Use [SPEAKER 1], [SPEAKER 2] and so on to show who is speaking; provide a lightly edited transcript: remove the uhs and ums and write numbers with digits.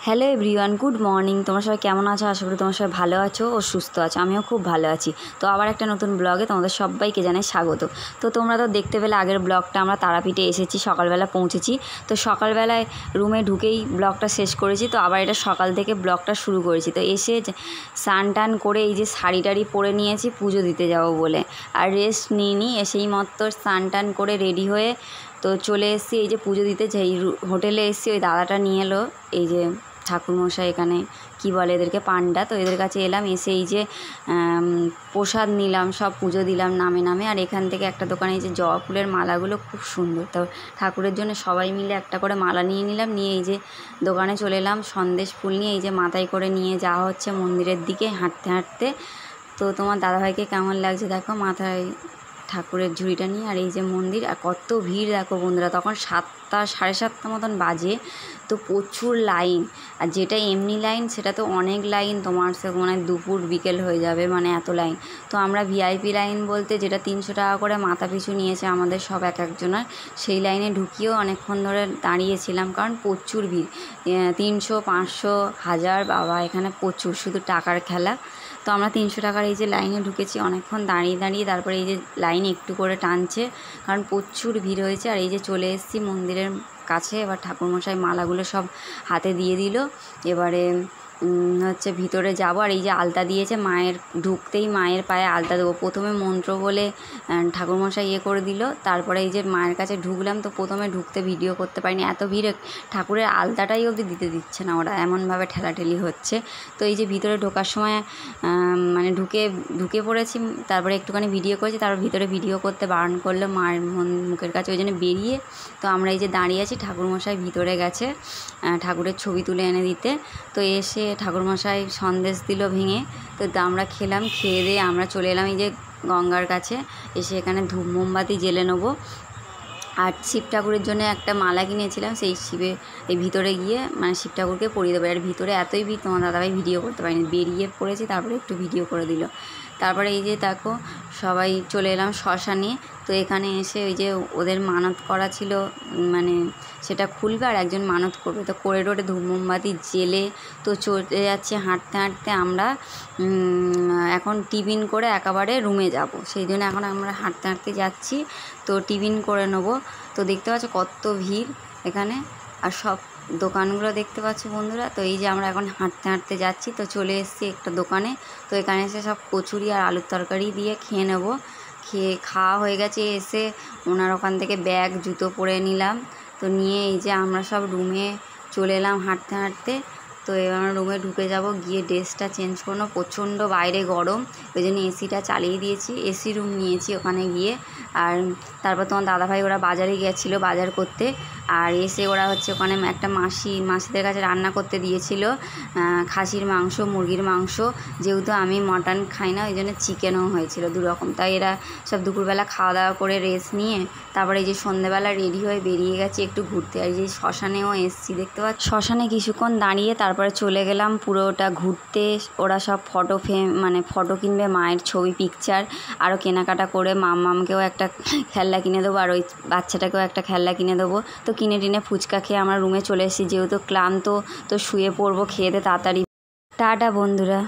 [SPEAKER 1] Hello everyone, good morning. তোমরা সবাই কেমন আছো? আশা করি তোমরা সবাই ভালো আছো ও সুস্থ আছো। আমিও খুব ভালো আছি। তো আবার একটা নতুন ব্লগে তোমাদের সবাইকে জানাই স্বাগত। তো তোমরা তো দেখতে পেলে আগের ব্লগটা আমরা তারাপীঠে এসেছি, সকালবেলা পৌঁছেছি। তো সকালবেলায় রুমে ঢুকেই ব্লগটা শেষ করেছি। তো আবার এটা সকাল থেকে ব্লগটা শুরু করেছি। তো এসে স্নান টান করে এই যে শাড়ি টাড়ি পরে নিয়েছি পুজো দিতে যাবো বলে, আর রেস্ট নিইনি। এসেই মাত্র স্নান টান করে রেডি হয়ে তো চলে এসেছি এই যে পুজো দিতে। যেই হোটেলে এসেছি ওই দাদাটা নিয়ে এলো এই যে ঠাকুরমশাই, এখানে কি বলে এদেরকে, পান্ডা। তো এদের কাছে এলাম, এসে এই যে প্রসাদ নিলাম, সব পুজো দিলাম নামে নামে। আর এখান থেকে একটা দোকানে এই যে জবা ফুলের মালাগুলো খুব সুন্দর। তো ঠাকুরের জন্য সবাই মিলে একটা করে মালা নিয়ে নিলাম, নিয়ে এই যে দোকানে চলে এলাম সন্দেশ ফুল নিয়ে এই যে মাথায় করে নিয়ে যাওয়া হচ্ছে মন্দিরের দিকে হাঁটতে হাঁটতে। তো তোমার দাদাভাইকে কেমন লাগছে দেখো মাথায় ঠাকুরের ঝুড়িটা নিয়ে। আর এই যে মন্দির, আর কত ভিড় দেখো বন্ধুরা। তখন 7টা সাড়ে 7টা মতন বাজে, তো প্রচুর লাইন। আর যেটা এমনি লাইন সেটা তো অনেক লাইন, তোমার সে মানে দুপুর বিকেল হয়ে যাবে, মানে এত লাইন। তো আমরা ভিআইপি লাইন বলতে যেটা 300 টাকা করে মাথা পিছু নিয়েছে আমাদের সব এক একজনের, সেই লাইনে ঢুকিয়েও অনেকক্ষণ ধরে দাঁড়িয়েছিলাম, কারণ প্রচুর ভিড়। 300, 500, 1000, বাবা এখানে প্রচুর, শুধু টাকার খেলা। তো আমরা 300 টাকার এই যে লাইনে ঢুকেছি, অনেকক্ষণ দাঁড়িয়ে দাঁড়িয়ে তারপরে এই যে লাইন একটু করে টানছে, কারণ প্রচুর ভিড় হয়েছে। আর এই যে চলে এসেছি মন্দিরের কাছে। এবার ঠাকুরমশাই মালাগুলো সব হাতে দিয়ে দিল। এবারে হচ্ছে ভিতরে যাব। আর এই যে আলতা দিয়েছে, মায়ের ঢুকতেই মায়ের পায়ে আলতা দেবো। প্রথমে মন্ত্র বলে ঠাকুরমশাই করে দিল, তারপরে এই যে মায়ের কাছে ঢুকলাম। তো প্রথমে ঢুকতে ভিডিও করতে পারিনি, এত ভিড়ে ঠাকুরের আলতাটাই অবধি দিতে দিচ্ছে না ওরা, এমনভাবে ঠেলাঠেলি হচ্ছে। তো এই যে ভিতরে ঢোকার সময় মানে ঢুকে পড়েছি, তারপরে একটুখানি ভিডিও করেছি, তারপর ভিতরে ভিডিও করতে বারণ করলো মায়ের মুখের কাছে, ওই জন্য বেরিয়ে। তো আমরা এই যে দাঁড়িয়ে আছি, ঠাকুরমশাই ভিতরে গেছে ঠাকুরের ছবি তুলে এনে দিতে। তো এসে ঠাকুরমশাই সন্দেশ দিল ভেঙে, তো আমরা খেলাম। খেয়ে দিয়ে আমরা চলে এলাম এই যে গঙ্গার কাছে। এসে এখানে ধূপ মোমবাতি জ্বেলে নেবো। আর শিব ঠাকুরের জন্য একটা মালা কিনেছিলাম, সেই এই ভিতরে গিয়ে মানে শিব ঠাকুরকে পরিয়ে দেবো। আর ভিতরে এতই ভিড়, তোমার দাদাভাই ভিডিও করতে পারিনি, বেরিয়ে পড়েছি, তারপরে একটু ভিডিও করে দিল। তারপরে এই যে দেখো সবাই চলে এলাম শ্মশানে। তো এখানে এসে ওই যে ওদের মানত করা ছিল, মানে সেটা খুলবে আর একজন মানত করবে। তো করিডোরে ধূপ মোমবাতি জেলে তো চলে যাচ্ছে হাঁটতে হাঁটতে। আমরা এখন টিফিন করে একেবারে রুমে যাব, সেই জন্য এখন আমরা হাঁটতে হাঁটতে যাচ্ছি। তো টিফিন করে নেবো। তো দেখতে পাচ্ছ কত ভিড় এখানে, আর সব দোকানগুলো দেখতে পাচ্ছ বন্ধুরা। তো এই যে আমরা এখন হাঁটতে হাঁটতে যাচ্ছি, তো চলে এসেছি একটা দোকানে। তো এখানে এসে সব কচুরি আর আলুর তরকারি দিয়ে খেয়ে নেবো। খাওয়া হয়ে গেছে। এসে ওনার ওখান থেকে ব্যাগ জুতো পরে নিলাম। তো নিয়ে এই যে আমরা সব রুমে চলে এলাম হাঁটতে হাঁটতে। তো এবার আমরা রুমে ঢুকে যাব, গিয়ে ড্রেসটা চেঞ্জ করবো। প্রচণ্ড বাইরে গরম, ওই জন্য এসিটা চালিয়ে দিয়েছি, এসি রুম নিয়েছি ওখানে গিয়ে। আর তারপর তোমার দাদাভাই ওরা বাজারে গিয়েছিলো বাজার করতে। আর এসে ওরা হচ্ছে ওখানে একটা মাসিদের কাছে রান্না করতে দিয়েছিল খাসির মাংস, মুরগির মাংস। যেহেতু আমি মটন খাই না, ওই জন্য চিকেনও হয়েছিল 2 রকম। তাই এরা সব দুপুরবেলা খাওয়া দাওয়া করে রেস্ট নিয়ে তারপরে এই যে সন্ধ্যেবেলা রেডি হয়ে বেরিয়ে গেছি একটু ঘুরতে। আর এই যে শ্মশানেও এসছি, দেখতে পাচ্ছি শ্মশানে কিছুক্ষণ দাঁড়িয়ে তারপরে চলে গেলাম পুরোটা ঘুরতে। ওরা সব মানে ফটো কিনবে, মায়ের ছবি, পিকচার, আরও কেনাকাটা করে মামকেও একটা খেলনা কিনে দেবো, আর ওই বাচ্চাটাকেও একটা খেলনা কিনে দেবো। তো কিনে টিনে ফুচকা খেয়ে আমরা রুমে চলে এসেছি, যেহেতু ক্লান্ত। তো শুয়ে পড়বো খেয়ে দিয়ে তাড়াতাড়ি। টাটা বন্ধুরা।